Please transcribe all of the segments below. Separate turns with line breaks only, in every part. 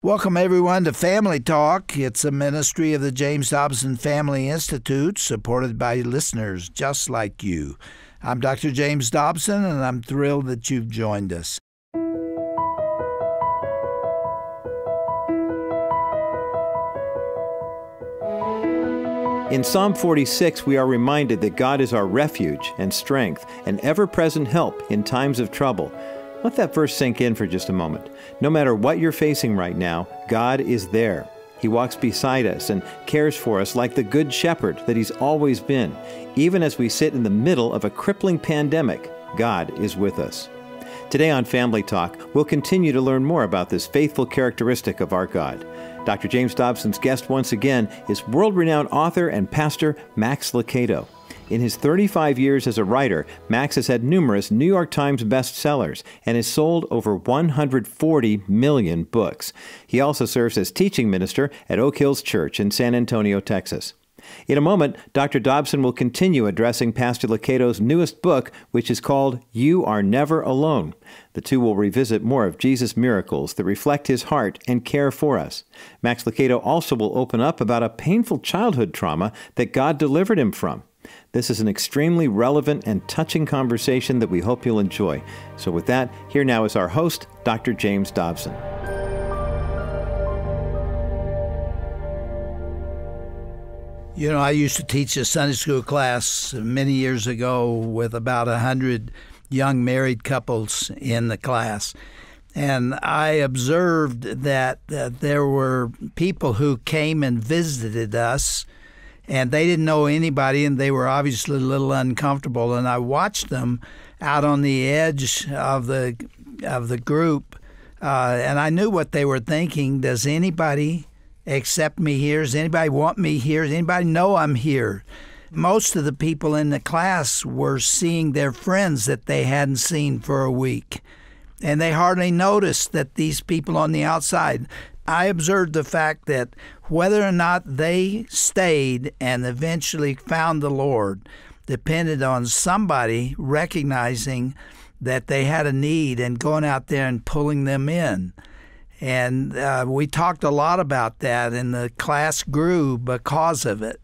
Welcome, everyone, to Family Talk. It's a ministry of the James Dobson Family Institute, supported by listeners just like you. I'm Dr. James Dobson, and I'm thrilled that you've joined us.
In Psalm 46, we are reminded that God is our refuge and strength, an ever-present help in times of trouble. Let that verse sink in for just a moment. No matter what you're facing right now, God is there. He walks beside us and cares for us like the good shepherd that He's always been. Even as we sit in the middle of a crippling pandemic, God is with us. Today on Family Talk, we'll continue to learn more about this faithful characteristic of our God. Dr. James Dobson's guest once again is world-renowned author and pastor Max Lucado. In his 35 years as a writer, Max has had numerous New York Times bestsellers and has sold over 140 million books. He also serves as teaching minister at Oak Hills Church in San Antonio, Texas. In a moment, Dr. Dobson will continue addressing Pastor Lucado's newest book, which is called You Are Never Alone. The two will revisit more of Jesus' miracles that reflect His heart and care for us. Max Lucado also will open up about a painful childhood trauma that God delivered him from. This is an extremely relevant and touching conversation that we hope you'll enjoy. So with that, here now is our host, Dr. James Dobson.
You know, I used to teach a Sunday school class many years ago with about 100 young married couples in the class. And I observed that there were people who came and visited us, and they didn't know anybody, and they were obviously a little uncomfortable. And I watched them out on the edge of the group, and I knew what they were thinking. Does anybody accept me here? Does anybody want me here? Does anybody know I'm here? Most of the people in the class were seeing their friends that they hadn't seen for a week, and they hardly noticed that these people on the outside. I observed the fact that whether or not they stayed and eventually found the Lord depended on somebody recognizing that they had a need and going out there and pulling them in. And we talked a lot about that, and the class grew because of it.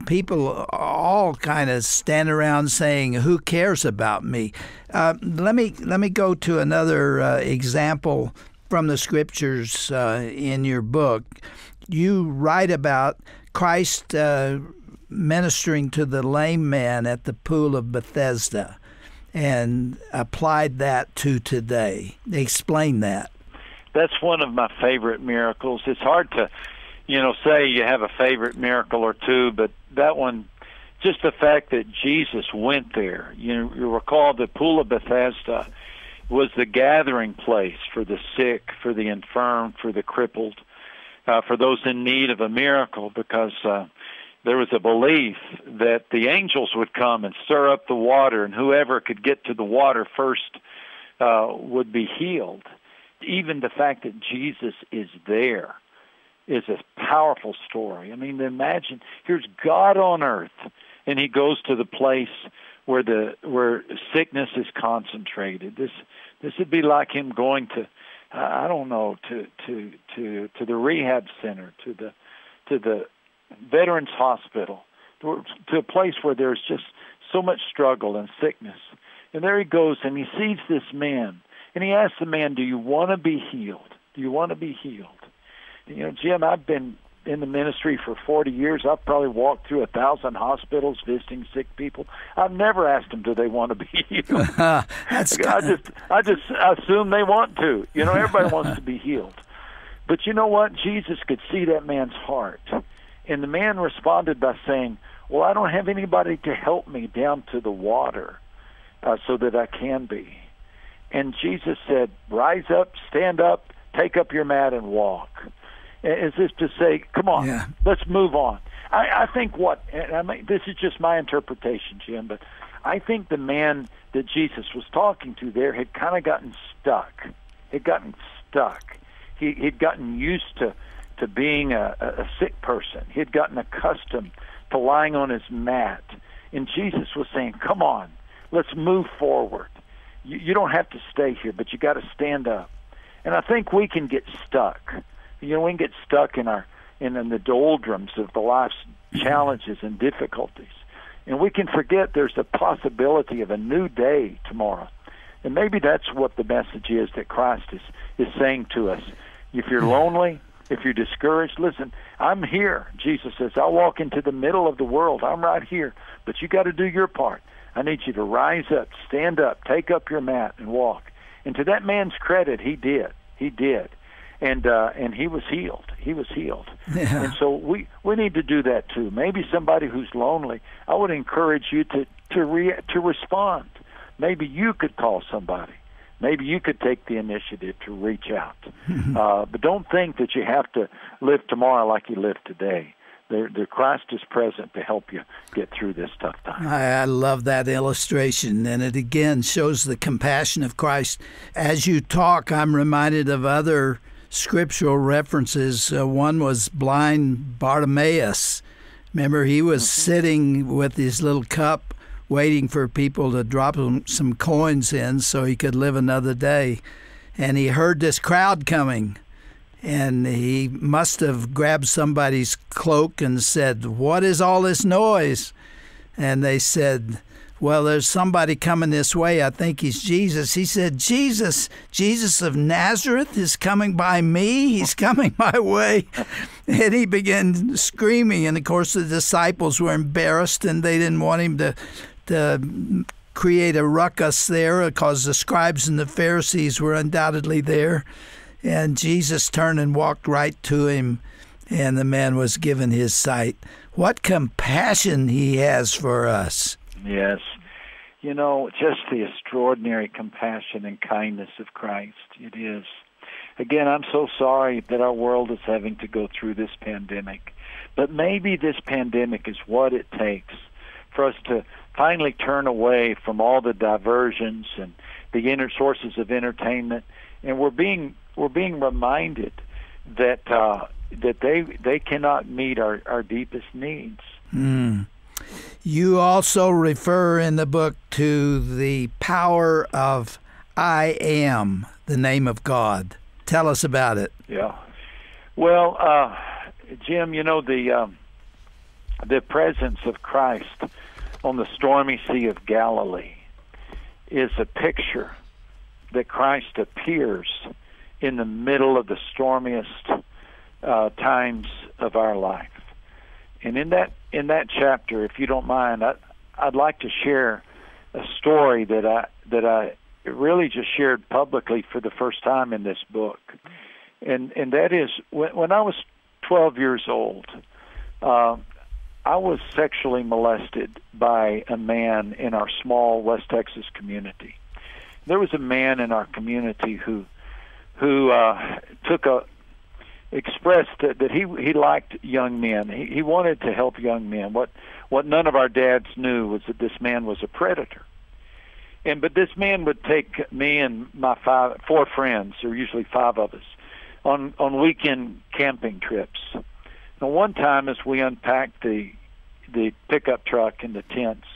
People all kind of stand around saying, "Who cares about me?" Let me go to another example from the Scriptures in your book. You write about Christ ministering to the lame man at the pool of Bethesda and applied that to today. Explain that.
That's one of my favorite miracles. It's hard to, say you have a favorite miracle or two, but that one, just the fact that Jesus went there. You recall the pool of Bethesda was the gathering place for the sick, for the infirm, for the crippled, for those in need of a miracle, because there was a belief that the angels would come and stir up the water, and whoever could get to the water first would be healed. Even the fact that Jesus is there is a powerful story. I mean, imagine, here's God on earth, and He goes to the place where sickness is concentrated. This would be like Him going to, to the rehab center, to the Veterans Hospital, to a place where there's just so much struggle and sickness. And there He goes, and He sees this man, and He asks the man, "Do you want to be healed? Do you want to be healed?" Jim, I've been in the ministry for 40 years. I've probably walked through 1,000 hospitals visiting sick people. I've never asked them, do they want to be healed? I just assume they want to. Everybody wants to be healed. But you know what? Jesus could see that man's heart. And the man responded by saying, "Well, I don't have anybody to help me down to the water so that I can be." And Jesus said, "Rise up, stand up, take up your mat and walk." As if to say, come on, let's move on. I think this is just my interpretation, Jim, but I think the man that Jesus was talking to there had kind of gotten stuck. He'd gotten used to being a sick person. He'd gotten accustomed to lying on his mat. And Jesus was saying, come on, let's move forward. You don't have to stay here, but you got to stand up. And I think we can get stuck. We can get stuck in the doldrums of the life's challenges and difficulties. And we can forget there's a possibility of a new day tomorrow. And maybe that's what the message is that Christ is saying to us. If you're lonely, if you're discouraged, listen, I'm here. Jesus says, I'll walk into the middle of the world. I'm right here. But you got to do your part. I need you to rise up, stand up, take up your mat, and walk. And to that man's credit, he did. He did. And he was healed. He was healed.
Yeah.
And so we need to do that too. Maybe somebody who's lonely, I would encourage you to respond. Maybe you could call somebody. Maybe you could take the initiative to reach out. But don't think that you have to live tomorrow like you live today. The Christ is present to help you get through this tough time.
I love that illustration, and it again shows the compassion of Christ. As you talk, I'm reminded of other scriptural references. One was blind Bartimaeus. Remember, he was sitting with his little cup waiting for people to drop him some coins in so he could live another day. And he heard this crowd coming. And he must have grabbed somebody's cloak and said, "What is all this noise?" And they said, "Well, there's somebody coming this way. I think he's Jesus." He said, Jesus of Nazareth is coming by me. He's coming my way." And he began screaming. And, of course, the disciples were embarrassed, and they didn't want him to create a ruckus there because the scribes and the Pharisees were undoubtedly there. And Jesus turned and walked right to him, and the man was given his sight. What compassion he has for us.
Yes. Just the extraordinary compassion and kindness of Christ. It is. Again, I'm so sorry that our world is having to go through this pandemic. But maybe this pandemic is what it takes for us to finally turn away from all the diversions and the inner sources of entertainment. And we're being reminded that they cannot meet our deepest needs.
You also refer in the book to the power of I am, the name of God. Tell us about it.
Yeah. Well, Jim, the presence of Christ on the stormy Sea of Galilee is a picture that Christ appears in the middle of the stormiest times of our life. And in that chapter, if you don't mind, I'd like to share a story that I really just shared publicly for the first time in this book. And that is, when I was 12 years old, I was sexually molested by a man in our small West Texas community. There was a man in our community who expressed that he liked young men. He wanted to help young men. What none of our dads knew was that this man was a predator. But this man would take me and my four friends, or usually five of us, on weekend camping trips. Now, one time as we unpacked the pickup truck and the tents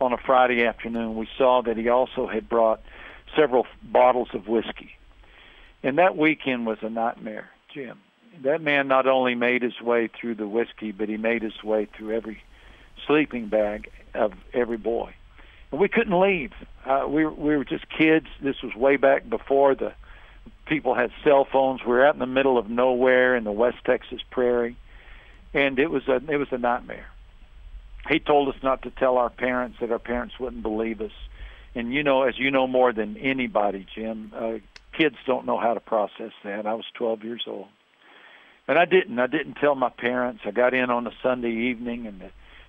on a Friday afternoon, we saw that he also had brought several bottles of whiskey. And that weekend was a nightmare, Jim. That man not only made his way through the whiskey, but he made his way through every sleeping bag of every boy. And we couldn't leave. We were just kids. This was way back before the people had cell phones. We were out in the middle of nowhere in the West Texas prairie, and it was a nightmare. He told us not to tell our parents, that our parents wouldn't believe us. And as you know more than anybody, Jim, kids don't know how to process that. I was 12 years old. And I didn't tell my parents. I got in on a Sunday evening, and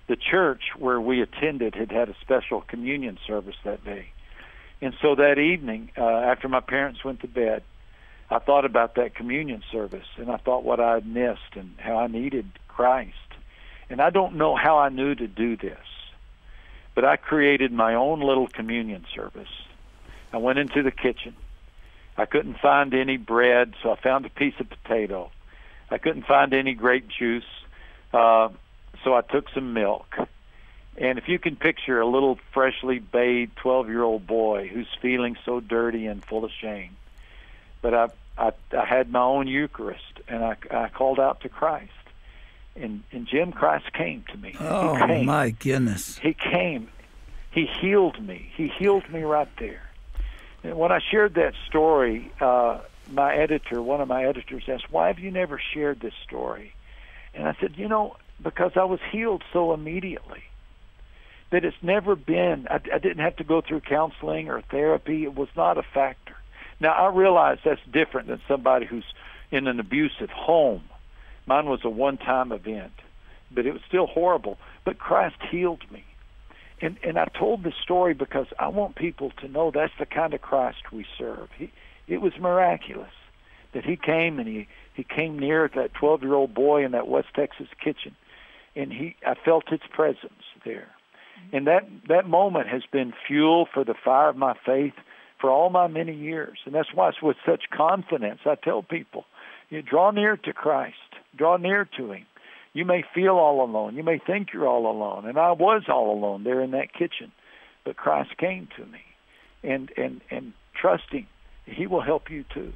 the church where we attended had a special communion service that day. And so that evening, after my parents went to bed, I thought about that communion service, and I thought what I had missed and how I needed Christ. And I don't know how I knew to do this, but I created my own little communion service. I went into the kitchen. I couldn't find any bread, so I found a piece of potato. I couldn't find any grape juice, so I took some milk. And if you can picture a little freshly bathed 12-year-old boy who's feeling so dirty and full of shame, but I had my own Eucharist, and I called out to Christ. And Jim, Christ came to me.
Oh,
he came.
My goodness.
He came. He healed me. He healed me right there. And when I shared that story, one of my editors asked, "Why have you never shared this story?" And I said, because I was healed so immediately. That it's never been, I didn't have to go through counseling or therapy. It was not a factor. Now, I realize that's different than somebody who's in an abusive home. Mine was a one-time event, but it was still horrible. But Christ healed me. And I told this story because I want people to know that's the kind of Christ we serve. It was miraculous that he came, and he came near that 12-year-old boy in that West Texas kitchen, and I felt his presence there. And that moment has been fuel for the fire of my faith for all my many years. And that's why it's with such confidence I tell people, draw near to Christ. Draw near to him. You may feel all alone. You may think you're all alone. And I was all alone there in that kitchen. But Christ came to me. And trusting, he will help you too.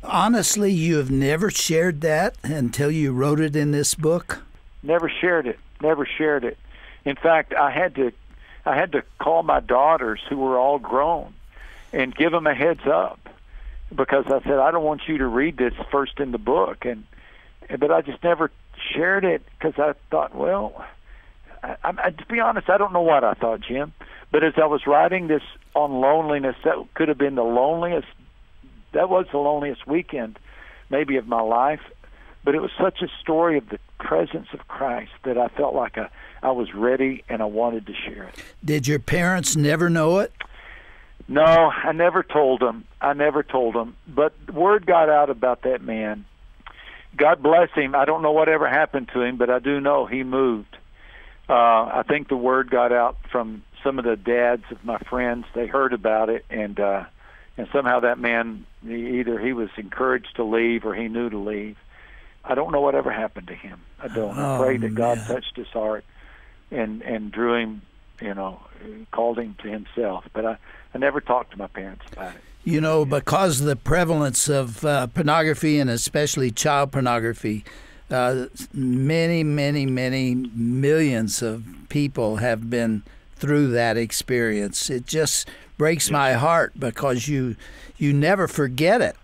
Honestly, you have never shared that until you wrote it in this book?
Never shared it. Never shared it. In fact, I had to call my daughters, who were all grown, and give them a heads up, because I said, I don't want you to read this first in the book. But I just never shared it because I thought, well, to be honest, I don't know what I thought, Jim. But as I was writing this on loneliness, that could have been the loneliest weekend maybe of my life. But it was such a story of the presence of Christ that I felt like I was ready and I wanted to share it.
Did your parents never know it?
No, I never told them. But word got out about that man. God bless him. I don't know whatever happened to him, but I do know he moved. I think the word got out from some of the dads of my friends. They heard about it, and somehow that man, either he was encouraged to leave or he knew to leave. I don't know whatever happened to him. I don't. I pray that God touched his heart and drew him, called him to himself. But I never talked to my parents about it.
Because of the prevalence of pornography, and especially child pornography, many, many, many millions of people have been through that experience. It just breaks my heart because you never forget it.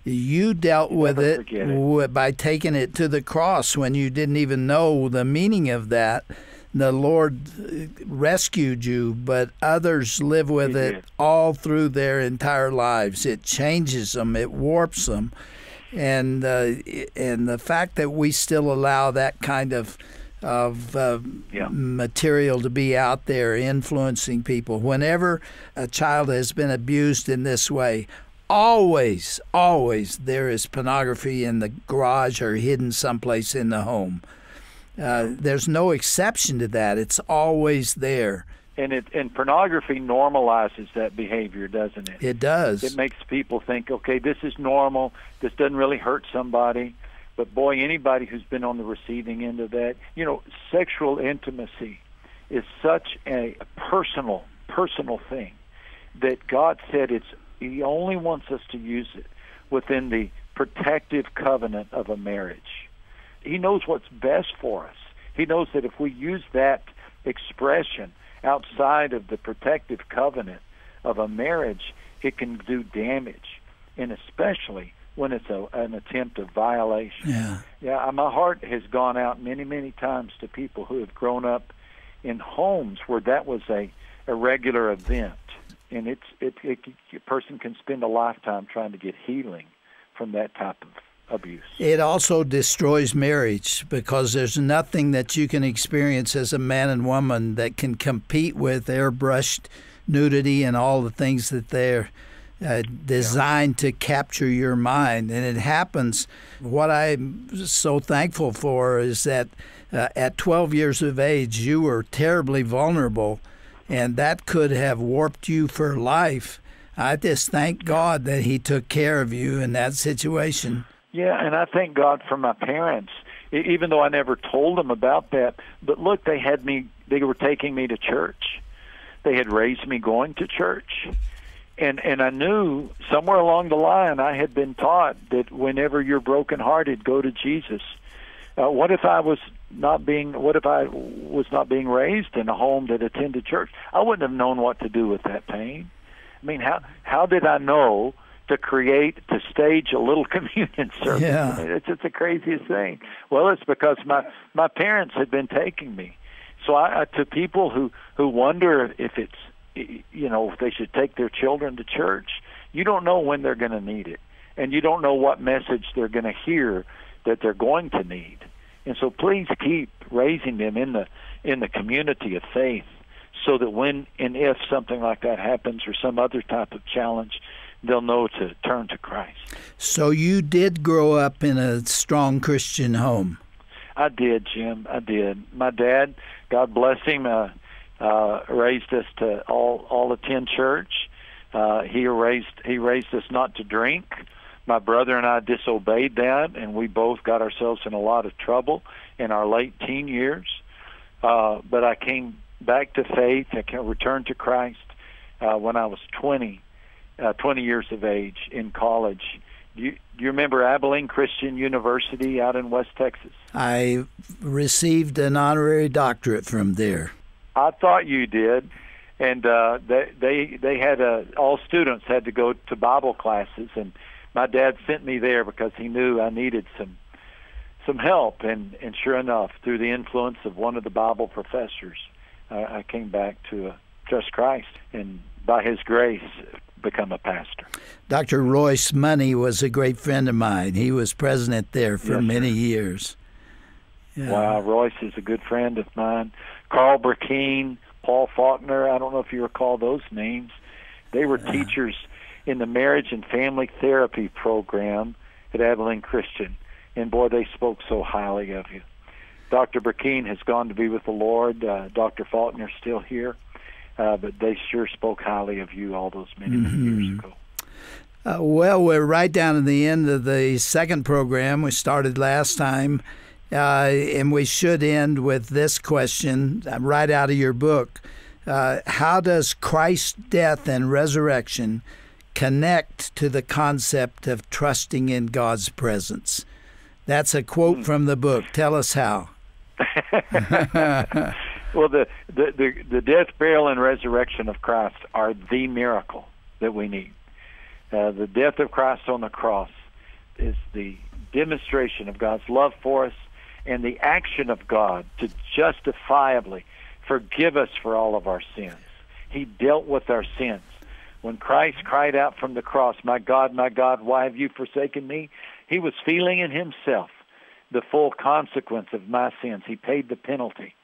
You dealt with it by taking it to the cross when you didn't even know the meaning of that. The Lord rescued you, but others live with it all through their entire lives. It changes them, it warps them, and the fact that we still allow that kind of material to be out there influencing people. Whenever a child has been abused in this way, always there is pornography in the garage or hidden someplace in the home. There's no exception to that. It's always there.
And pornography normalizes that behavior, doesn't it?
It does.
It makes people think, okay, this is normal. This doesn't really hurt somebody. But boy, anybody who's been on the receiving end of that, sexual intimacy is such a personal thing that God said He only wants us to use it within the protective covenant of a marriage. He knows what's best for us. He knows that if we use that expression outside of the protective covenant of a marriage, it can do damage, and especially when it's an attempt of violation. Yeah, my heart has gone out many, many times to people who have grown up in homes where that was a regular event, and a person can spend a lifetime trying to get healing from that type of abuse.
It also destroys marriage because there's nothing that you can experience as a man and woman that can compete with airbrushed nudity and all the things that they're designed to capture your mind. And it happens. What I'm so thankful for is that at 12 years of age, you were terribly vulnerable, and that could have warped you for life. I just thank God that He took care of you in that situation.
Yeah, and I thank God for my parents, even though I never told them about that. But look, they were taking me to church. They had raised me going to church. And I knew somewhere along the line I had been taught that whenever you're brokenhearted, go to Jesus. What if I was not being raised in a home that attended church? I wouldn't have known what to do with that pain. I mean, how did I know to stage a little communion service?
Yeah.
It's the craziest thing. Well, it's because my parents had been taking me. So to people who wonder if it's, if they should take their children to church, you don't know when they're going to need it, and you don't know what message they're going to hear that they're going to need. And so please keep raising them in the community of faith, so that when and if something like that happens or some other type of challenge, they'll know to turn to Christ.
So you did grow up in a strong Christian home.
I did, Jim. I did. My dad, God bless him, raised us to all attend church. He raised us not to drink. My brother and I disobeyed that, and we both got ourselves in a lot of trouble in our late teen years. But I came back to faith. I returned to Christ when I was 20 years of age in college. Do you remember Abilene Christian University out in West Texas?
I received an honorary doctorate from there.
I thought you did. And they had all students had to go to Bible classes, and my dad sent me there because he knew I needed some help. And sure enough, through the influence of one of the Bible professors, I came back to trust Christ, and by His grace, become a pastor.
Dr. Royce Money was a great friend of mine. He was president there for many years. Yeah.
Wow, Royce is a good friend of mine. Carl Burkeen, Paul Faulkner, I don't know if you recall those names. They were teachers in the marriage and family therapy program at Abilene Christian. And boy, they spoke so highly of you. Dr. Burkeen has gone to be with the Lord. Dr. Faulkner's still here. But they sure spoke highly of you all those many years ago.
Well, we're right down at the end of the second program we started last time. And we should end with this question right out of your book. How does Christ's death and resurrection connect to the concept of trusting in God's presence? That's a quote from the book. Tell us how.
Well, the death, burial, and resurrection of Christ are the miracle that we need. The death of Christ on the cross is the demonstration of God's love for us and the action of God to justifiably forgive us for all of our sins. He dealt with our sins. When Christ cried out from the cross, my God, why have you forsaken me?" He was feeling in himself the full consequence of my sins. He paid the penalty.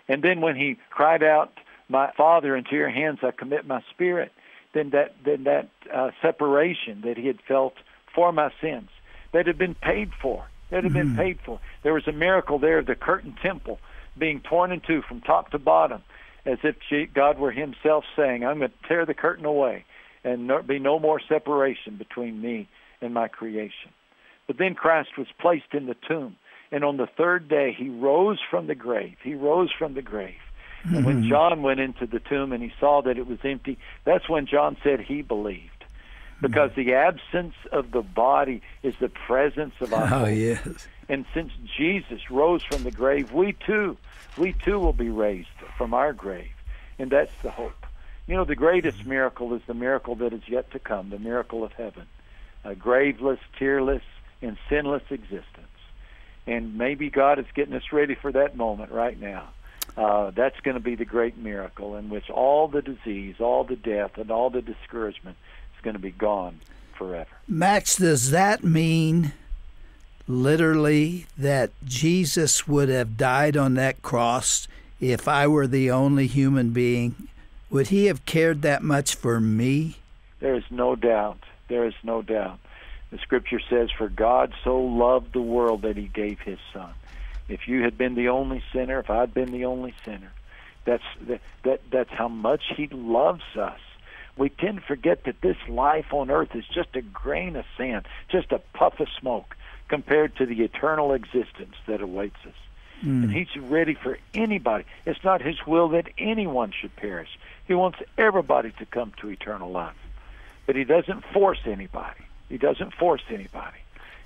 And then when he cried out, "My Father, into your hands I commit my spirit," then that separation that he had felt for my sins, that had been paid for. That had been paid for. There was a miracle there of the curtain temple being torn in two from top to bottom, as if God were himself saying, "I'm going to tear the curtain away and be no more separation between me and my creation." But then Christ was placed in the tomb, and on the third day he rose from the grave. He rose from the grave. And when John went into the tomb and he saw that it was empty, that's when John said he believed. Because the absence of the body is the presence of our hope.
Yes.
And since Jesus rose from the grave, we too will be raised from our grave. And that's the hope. You know, the greatest miracle is the miracle that is yet to come, the miracle of heaven. A graveless, tearless, and sinless existence. And maybe God is getting us ready for that moment right now. That's going to be the great miracle in which all the disease, all the death, and all the discouragement is going to be gone forever.
Max, does that mean literally that Jesus would have died on that cross if I were the only human being? Would he have cared that much for me?
There is no doubt. There is no doubt. The Scripture says, "For God so loved the world that he gave his Son." If you had been the only sinner, if I'd been the only sinner, that's how much he loves us. We tend to forget that this life on earth is just a grain of sand, just a puff of smoke, compared to the eternal existence that awaits us. And he's ready for anybody. It's not his will that anyone should perish. He wants everybody to come to eternal life. but he doesn't force anybody. He doesn't force anybody.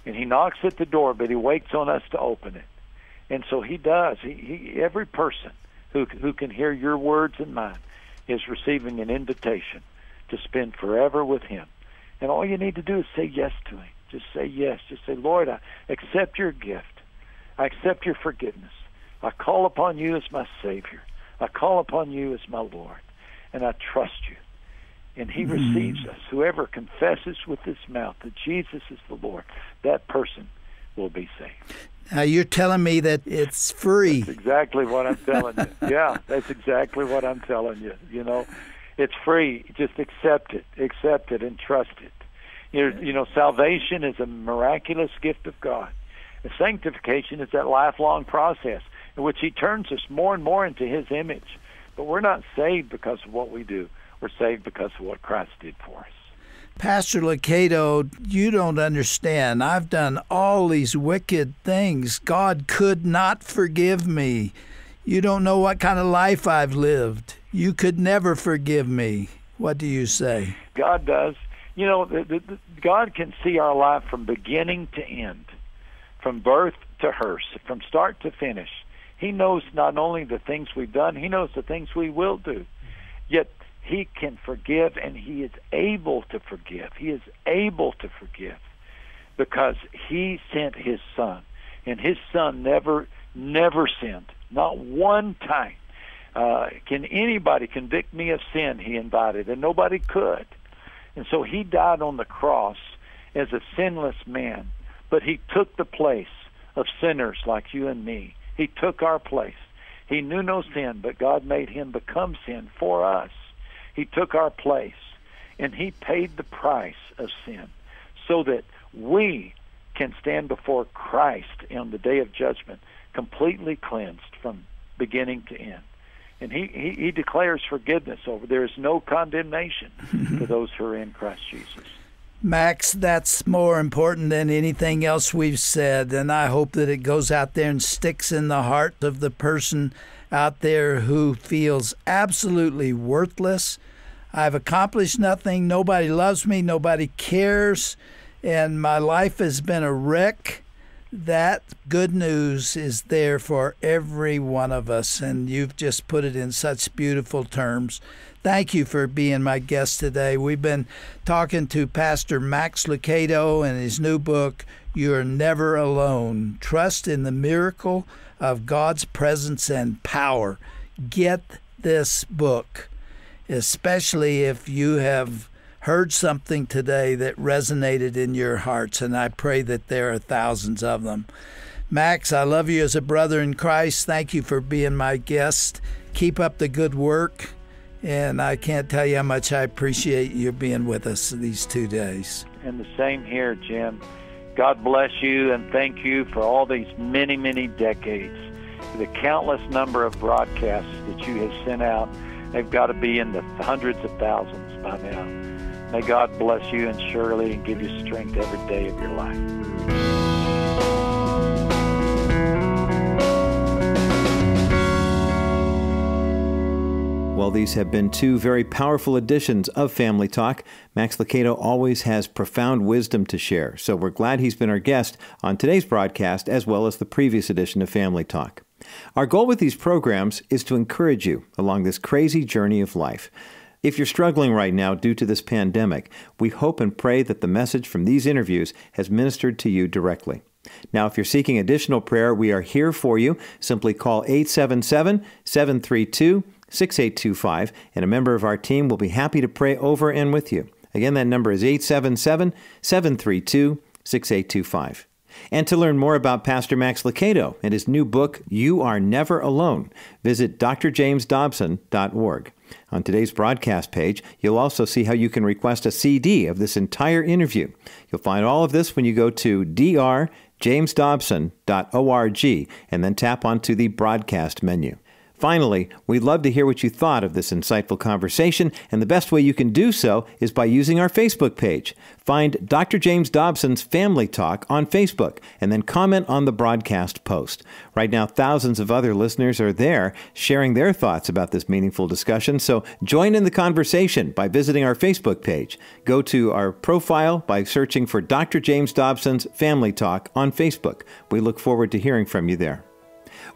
And he knocks at the door, but he waits on us to open it. And so he does. Every person who can hear your words and mine is receiving an invitation to spend forever with him. And all you need to do is say yes to him. Just say yes. Just say, Lord, I accept your gift. I accept your forgiveness. I call upon you as my Savior. I call upon you as my Lord. And I trust you. And he receives us. Whoever confesses with his mouth that Jesus is the Lord, that person will be saved.
Now, you're telling me that it's free.
That's exactly what I'm telling you. Yeah, that's exactly what I'm telling you. You know, it's free. Just accept it, and trust it. You know, salvation is a miraculous gift of God. And sanctification is that lifelong process in which he turns us more and more into his image. But we're not saved because of what we do. We're saved because of what Christ did for us.
Pastor Lucado, you don't understand. I've done all these wicked things. God could not forgive me. You don't know what kind of life I've lived. You could never forgive me. What do you say?
God does. You know, God can see our life from beginning to end, from birth to hearse, from start to finish. He knows not only the things we've done, he knows the things we will do. Yet he can forgive, and he is able to forgive. He is able to forgive because he sent his Son, and his Son never sinned, not one time. Can anybody convict me of sin, he invited, and nobody could. And so he died on the cross as a sinless man, but he took the place of sinners like you and me. He took our place. He knew no sin, but God made him become sin for us. He took our place, and he paid the price of sin so that we can stand before Christ on the day of judgment completely cleansed from beginning to end. And he declares forgiveness over. There is no condemnation for those who are in Christ Jesus.
Max, that's more important than anything else we've said, and I hope that it goes out there and sticks in the heart of the person out there who feels absolutely worthless. I've accomplished nothing. Nobody loves me. Nobody cares. And my life has been a wreck. That good news is there for every one of us, and you've just put it in such beautiful terms. Thank you for being my guest today. We've been talking to Pastor Max Lucado and his new book, You're Never Alone. Trust in the miracle of God's presence and power. Get this book, especially if you have heard something today that resonated in your hearts, and I pray that there are thousands of them. Max, I love you as a brother in Christ. Thank you for being my guest. Keep up the good work, and I can't tell you how much I appreciate you being with us these 2 days.
And the same here, Jim. God bless you, and thank you for all these many, many decades, for the countless number of broadcasts that you have sent out. They've got to be in the hundreds of thousands by now. May God bless you and Shirley and give you strength every day of your life.
Well, these have been 2 very powerful editions of Family Talk. Max Lucado always has profound wisdom to share, so we're glad he's been our guest on today's broadcast as well as the previous edition of Family Talk. Our goal with these programs is to encourage you along this crazy journey of life. If you're struggling right now due to this pandemic, we hope and pray that the message from these interviews has ministered to you directly. Now, if you're seeking additional prayer, we are here for you. Simply call 877-732-6825, and a member of our team will be happy to pray over and with you. Again, that number is 877-732-6825. And to learn more about Pastor Max Lucado and his new book, You Are Never Alone, visit drjamesdobson.org. On today's broadcast page, you'll also see how you can request a CD of this entire interview. You'll find all of this when you go to drjamesdobson.org and then tap onto the broadcast menu. Finally, we'd love to hear what you thought of this insightful conversation, and the best way you can do so is by using our Facebook page. Find Dr. James Dobson's Family Talk on Facebook, and then comment on the broadcast post. Right now, thousands of other listeners are there sharing their thoughts about this meaningful discussion, so join in the conversation by visiting our Facebook page. Go to our profile by searching for Dr. James Dobson's Family Talk on Facebook. We look forward to hearing from you there.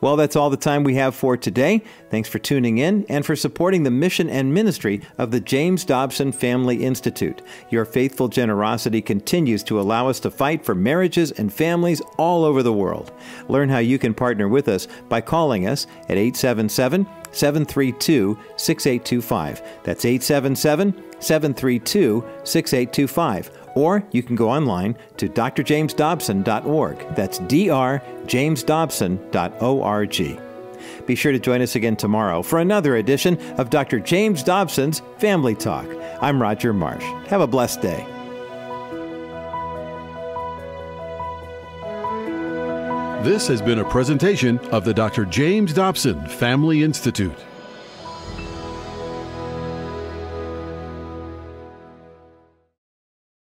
Well, that's all the time we have for today. Thanks for tuning in and for supporting the mission and ministry of the James Dobson Family Institute. Your faithful generosity continues to allow us to fight for marriages and families all over the world. Learn how you can partner with us by calling us at 877-732-6825. That's 877-732-6825. Or you can go online to drjamesdobson.org. That's drjamesdobson.org. Be sure to join us again tomorrow for another edition of Dr. James Dobson's Family Talk. I'm Roger Marsh. Have a blessed day.
This has been a presentation of the Dr. James Dobson Family Institute.